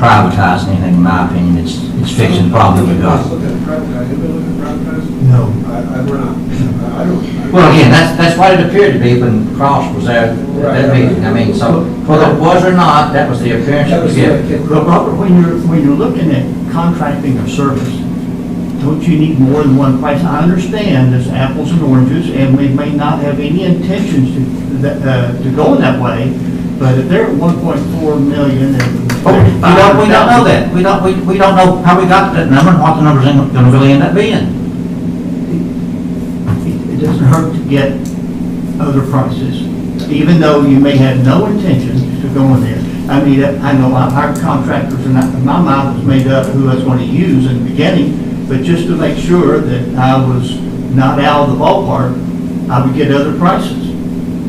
S8: privatizing anything, in my opinion. It's fixing the problem that we got.
S11: Have you been looking at privatizing?
S6: No.
S11: We're not. I I don't.
S8: Well, again, that's what it appeared to be when Cross was there at that meeting. I mean, so whether it was or not, that was the appearance it was given.
S14: But Robert, when you're looking at contracting a service, don't you need more than one price? I understand there's apples and oranges, and we may not have any intentions to go in that way, but if they're at 1.4 million and
S8: We don't know that. We don't know how we got to that number and what the number's going to really end up being.
S14: it doesn't hurt to get other prices, even though you may have no intention to go in there. I mean, I know I've hired contractors, and my mind was made up who I was going to use in the beginning, but just to make sure that I was not out of the ballpark, I would get other prices.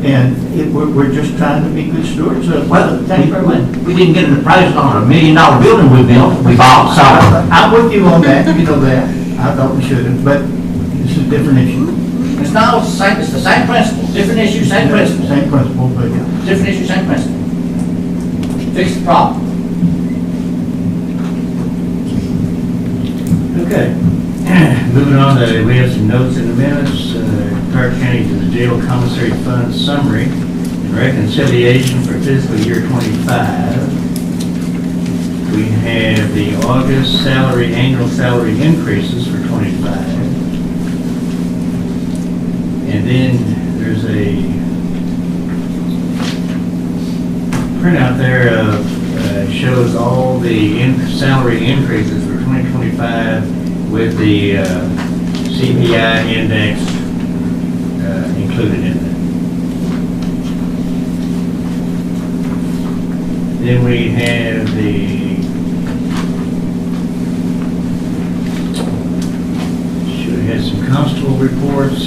S14: And we're just trying to be good stewards of the taxpayer money.
S8: We didn't get an appraisal on $1 million building we bought, so.
S14: I'm with you on that, you know that. I thought we should have, but it's a different issue.
S8: It's not the same, it's the same principle, different issue, same principle.
S14: Same principle, but
S8: Different issue, same principle. Fix the problem.
S6: Okay. Moving on, we have some notes in the minutes. Clark County to the Jail Commissary Fund Summary and Reconciliation for fiscal year 25. We have the August annual salary increases for 25. And then there's a printout there shows all the salary increases for 2025 with the CPI index included in it. Then we have should have had some constable reports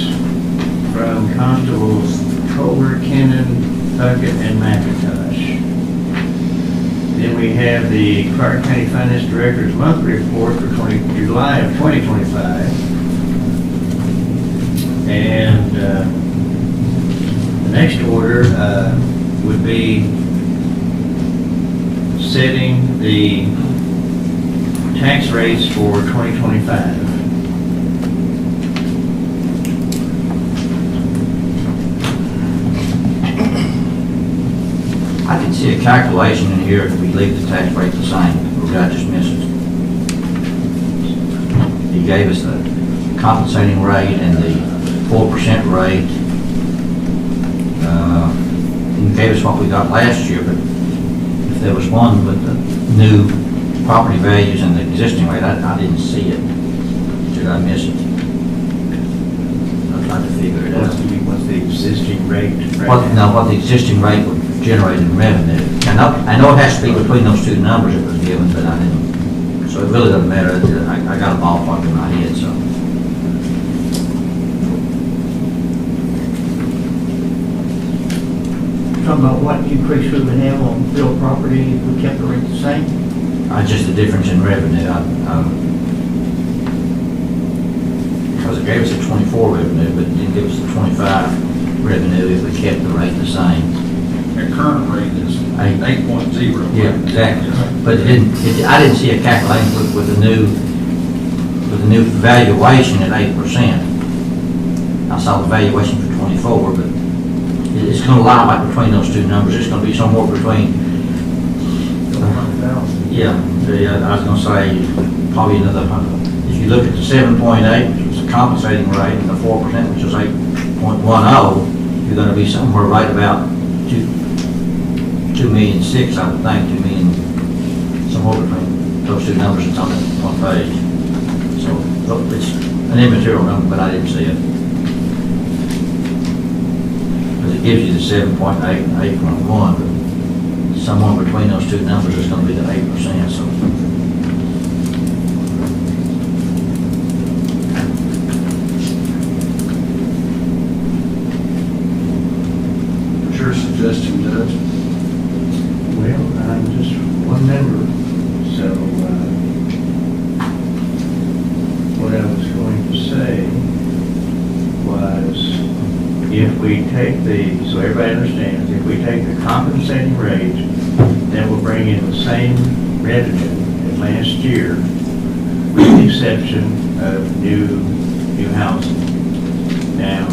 S6: from Constables Culver, Kennan, Puckett, and McIntosh. Then we have the Clark County Finance Director's monthly report for July of 2025. And the next order would be setting the tax rates for 2025.
S8: I can see a calculation in here if we leave the tax rate the same, or did I just miss it? He gave us the compensating rate and the 4% rate. He gave us what we got last year, but if there was one with the new property values and the existing rate, I didn't see it. Did I miss it? I tried to figure it out.
S6: What's the existing rate?
S8: What the existing rate would generate in revenue. I know it has to be between those two numbers it was given, but I didn't. So it really doesn't matter. I got a ballpark in my head, so.
S14: talking about what increase we would have on real property if we kept the rate the same?
S8: Just the difference in revenue. Because it gave us the 24 revenue, but it didn't give us the 25 revenue if we kept the rate the same.
S1: Their current rate is 8.0.
S8: Yeah, exactly. But I didn't see a calculation with the new valuation at 8%. I saw the valuation for 24, but it's going to lie right between those two numbers. It's going to be somewhere between. Yeah, I was going to say probably another 100. If you look at the 7.8, which was the compensating rate, and the 4%, which was 8.10, you're going to be somewhere right about 2.6 million, I would think, 2 million, somewhere between those two numbers that's on that one page. So it's an immaterial number, but I didn't see it. Because it gives you the 7.8 and 8.1, but somewhere between those two numbers is going to be the 8%. So.
S1: What's your suggestion, Judge?
S6: Well, I'm just one member, so what I was going to say was if we take so everybody understands, if we take the compensating rate, that will bring in the same revenue as last year, with the exception of new housing. Now,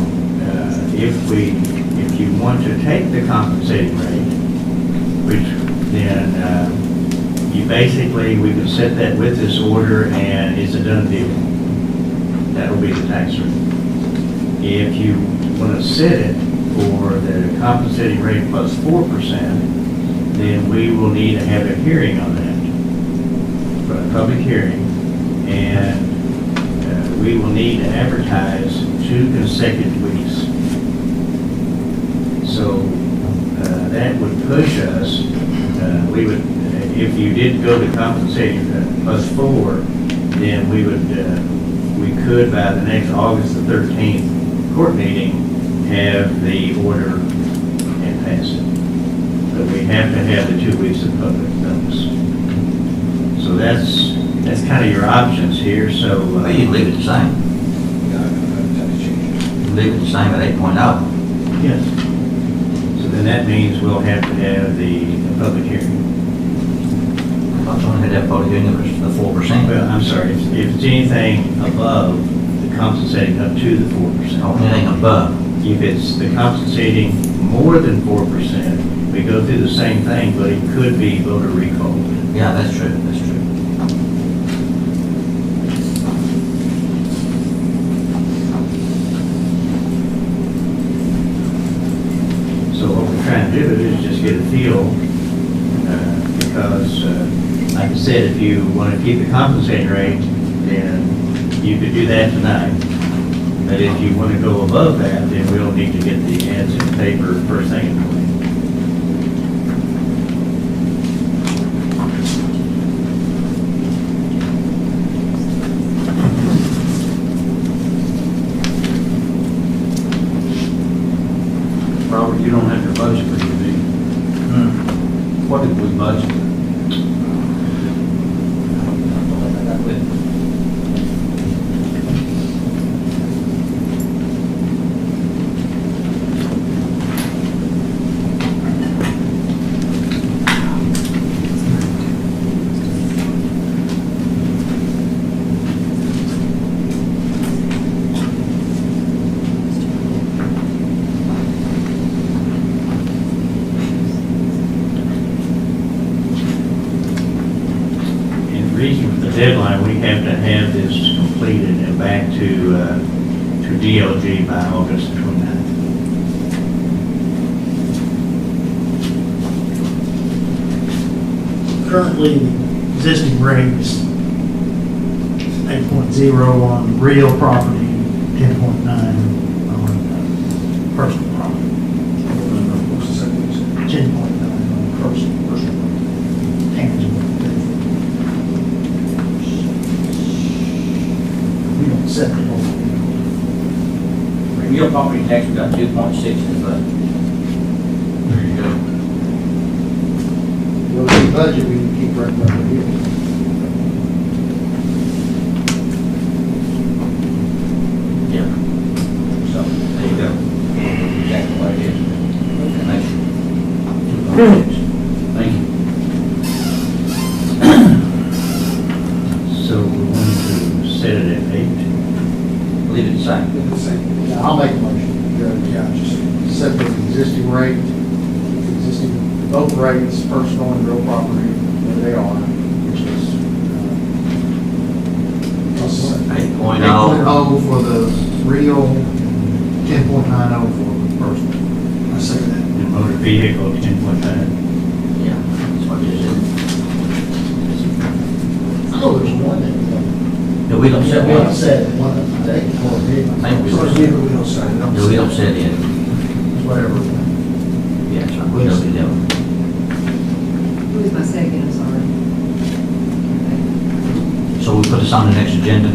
S6: if you want to take the compensating rate, which then you basically, we can set that with this order and it's a done deal. That'll be the tax rate. If you want to set it for the compensating rate plus 4%, then we will need to have a hearing on that, for a public hearing, and we will need to advertise 2 consecutive weeks. So that would push us, we would, if you did go to compensating plus 4, then we could by the next August the 13th court meeting have the order and pass it. But we have to have the 2 weeks of public notice. So that's kind of your options here, so.
S8: Well, you leave it the same. Leave it the same at 8.0.
S6: Yes. So then that means we'll have to have the public hearing.
S8: I thought we had that public hearing, it was the 4%.
S6: Well, I'm sorry, if it's anything above the compensating up to the 4%.
S8: Anything above.
S6: If it's the compensating more than 4%, we go through the same thing, but it could be voter recall.
S8: Yeah, that's true, that's true.
S6: So what we're trying to do is just get a feel, because, like I said, if you want to keep the compensating rate, then you could do that tonight. But if you want to go above that, then we'll need to get the ads in the paper first thing in the morning.
S1: Robert, you don't have your budget with you, do you? What did we budget?
S6: Deadline, we have to have this completed and back to DLG by August 29th.
S10: Currently, the existing rate is 8.0 on real property, 10.9 on personal property. 10.9 on personal tangible. We don't set the whole.
S8: Real property tax, we got 2.6 in the budget.
S1: There you go.
S11: Well, in the budget, we can keep right over here.
S8: Yeah. So, there you go. Exactly what it is. And that's 2.6.
S1: Thank you.
S6: So we're going to set it at 8.
S8: Leave it the same.
S11: Yeah, I'll make a motion, Judge, yeah, just set the existing rate, existing, both rates, personal and real property, where they are, which is
S8: 8.0.
S11: for the real, 10.90 for the personal. I say that.
S6: And motor vehicle 10.5.
S8: Yeah, that's what it is.
S11: I know there's one that
S8: No, we don't set
S11: we don't
S8: one.
S11: set it, one, I think, for it.
S8: I think we
S11: Of course,
S8: don't.
S11: we don't set it.
S8: No, we don't set it.
S11: Whatever.
S8: Yeah, so we don't do that.
S5: Who was my second, I'm sorry.
S8: So we put this on the next agenda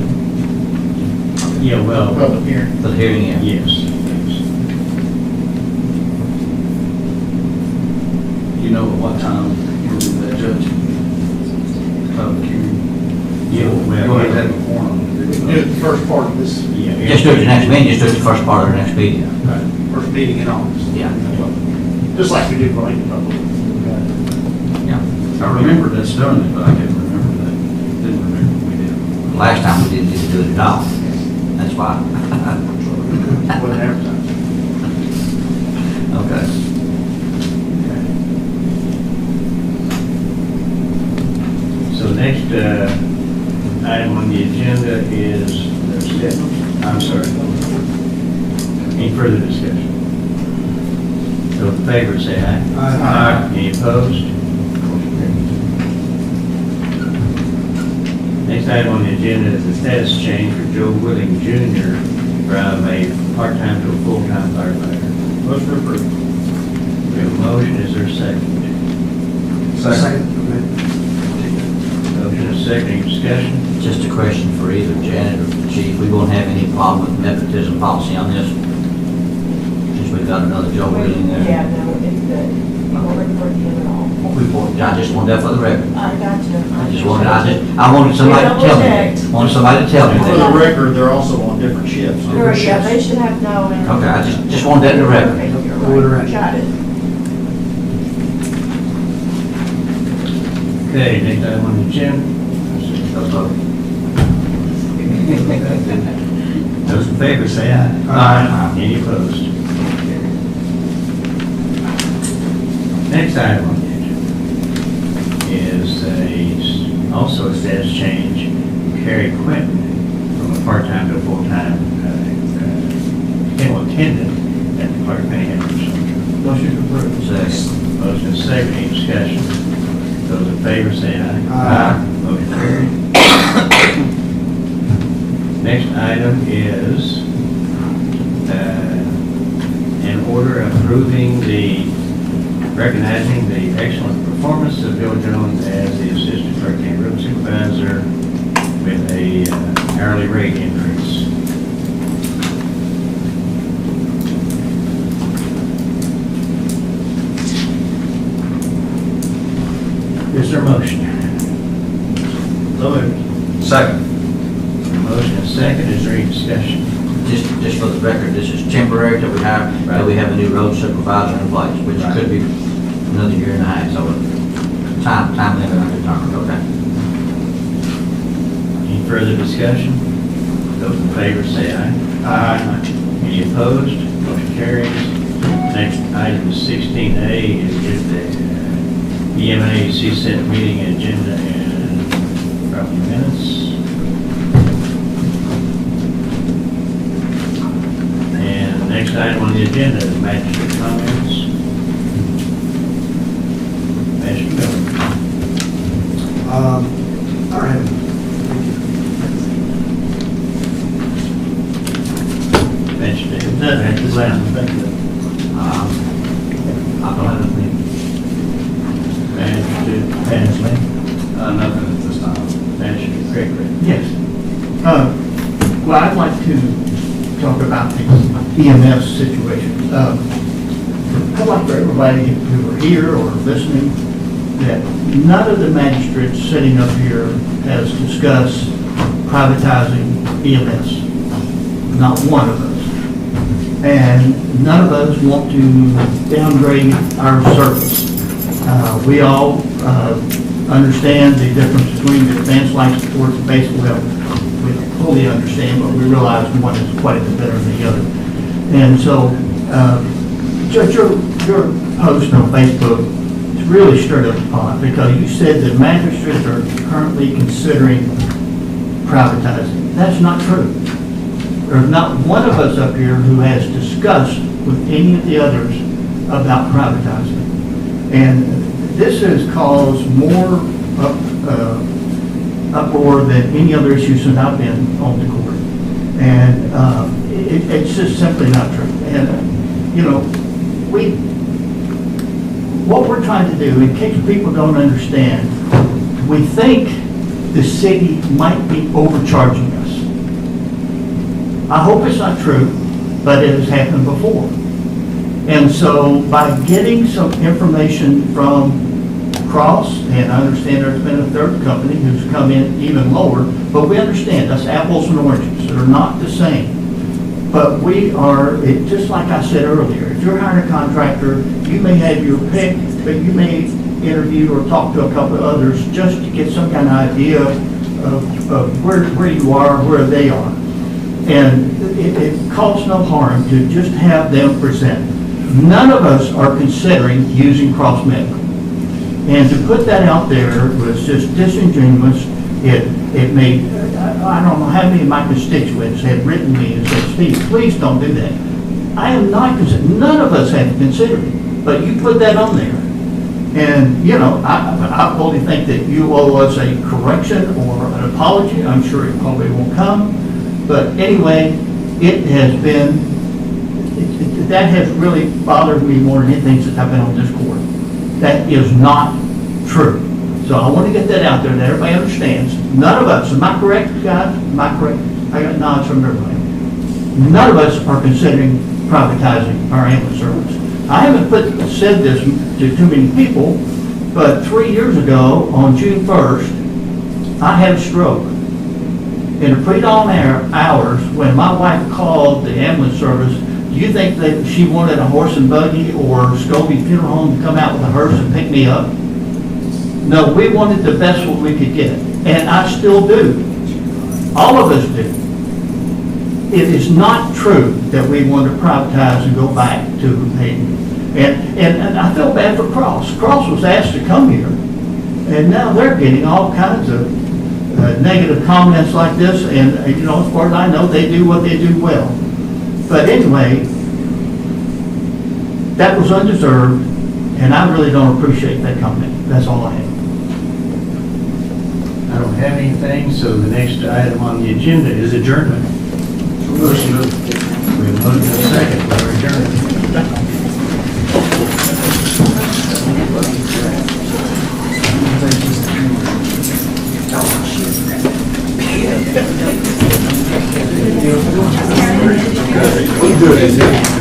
S6: Yeah, well,
S11: Public hearing.
S8: for the hearing, yeah.
S6: yes.
S1: You know at what time you'll do that, Judge? Public hearing.
S6: Yeah, well,
S1: Go ahead and have a forum.
S11: We can do it the first part of this,
S6: Yeah.
S8: Just do it the next meeting, just do it the first part of the next meeting.
S11: first meeting in August.
S8: Yeah.
S11: Just like we did for Lincoln Public.
S8: Yeah.
S1: I remembered us doing it, but I didn't remember that. Didn't remember we did.
S8: Last time we didn't get to do it at all. That's why.
S10: Wasn't advertised.
S8: Okay.
S6: So next item on the agenda is, I'm sorry. Any further discussion? Those in favor say aye.
S11: Aye.
S6: Any opposed? Motion carries. Next item on the agenda is the status change for Joe Willing Jr. from a part-time to a full-time firefighter.
S10: Motion approved.
S6: We have a motion, is there a second?
S11: Second.
S6: Motion is second, any discussion?
S8: Just a question for either Janet or the chief. We won't have any problem with nepotism policy on this, since we've got another Joe Willing there.
S4: Yeah, no, it's good. You won't report him at all.
S8: I just want that for the record.
S4: I got you.
S8: I wanted somebody to tell me. Wanted somebody to tell me
S10: For the
S8: that.
S10: record, they're also on different shifts.
S4: Sure, yeah, they should have known.
S8: Okay, I just wanted that in the record.
S4: Okay, you're right. Got it.
S6: Okay, next item on the agenda. Those in favor say aye.
S8: Aye.
S6: Any opposed? Next item on the agenda is also a status change, Carrie Quinton from a part-time to a full-time kennel attendant at the Clark County Animal Shelter.
S10: Motion approved.
S8: Second.
S6: Motion is second, any discussion? Those in favor say aye.
S11: Aye.
S6: Motion carried. Next item is an order approving recognizing the excellent performance of Bill Jones as the Assistant Clark County Road Supervisor with a hourly rate increase. Is there a motion?
S10: So moved.
S1: Second.
S6: Motion is second, is there any discussion?
S8: Just for the record, this is temporary till we have a new road supervisor in place, which could be another year and a half, so time limit undetermined, okay?
S6: Any further discussion? Those in favor say aye. Aye. Any opposed? Motion carries. Next item is 16A, is the EMA CSET meeting agenda and property minutes. And the next item on the agenda is magistrate comments. Magistrate Miller.
S11: All right.
S6: Magistrate.
S10: Thank you.
S8: I don't have anything.
S6: Magistrate Hensley.
S1: Nothing at this time.
S6: Magistrate Gregory.
S14: Yes. Well, I'd like to talk about the EMS situation. I'd like for everybody who are here or listening, that none of the magistrates sitting up here has discussed privatizing EMS. Not one of us. And none of us want to downgrade our service. We all understand the difference between the advanced life support and basic level. We fully understand, but we realize one is quite a bit better than the other. And so, Judge, your post on Facebook has really stirred up the pot, because you said that magistrates are currently considering privatizing. That's not true. There's not one of us up here who has discussed with any of the others about privatizing. And this has caused more uproar than any other issue since I've been on the court. And it's just simply not true. And, you know, what we're trying to do, in case people don't understand, we think the city might be overcharging us. I hope it's not true, but it has happened before. And so by getting some information from Cross, and I understand there's been a third company who's come in even lower, but we understand that's apples and oranges. They're not the same. But we are, just like I said earlier, if you're hiring a contractor, you may have your pick, but you may interview or talk to a couple of others just to get some kind of idea of where you are, where they are. And it costs no harm to just have them present. None of us are considering using cross-medical. And to put that out there was just disingenuous. It made, I don't know how many of my constituents have written me and said, Steve, please don't do that. I am not considering, none of us have considered it, but you put that on there. And, you know, I fully think that you owe us a correction or an apology. I'm sure it probably won't come. But anyway, it has been, that has really bothered me more than anything since I've been on this court. That is not true. So I want to get that out there that everybody understands. None of us, am I correct, guys? Am I correct? I got nods from everybody. None of us are considering privatizing our ambulance service. I haven't said this to too many people, but 3 years ago, on June 1st, I had a stroke. In the pre-dawn hours, when my wife called the ambulance service, do you think that she wanted a horse and buggy or Scobie Funeral Home to come out with a hearse and pick me up? No, we wanted the best what we could get, and I still do. All of us do. It is not true that we want to privatize and go back to Hayden. And I feel bad for Cross. Cross was asked to come here, and now they're getting all kinds of negative comments like this, and you know, as far as I know, they do what they do well. But anyway, that was undeserved, and I really don't appreciate that comment. That's all I have.
S6: I don't have anything, so the next item on the agenda is adjournment. Motion. We have a motion and a second for adjournment.
S3: Good, is it?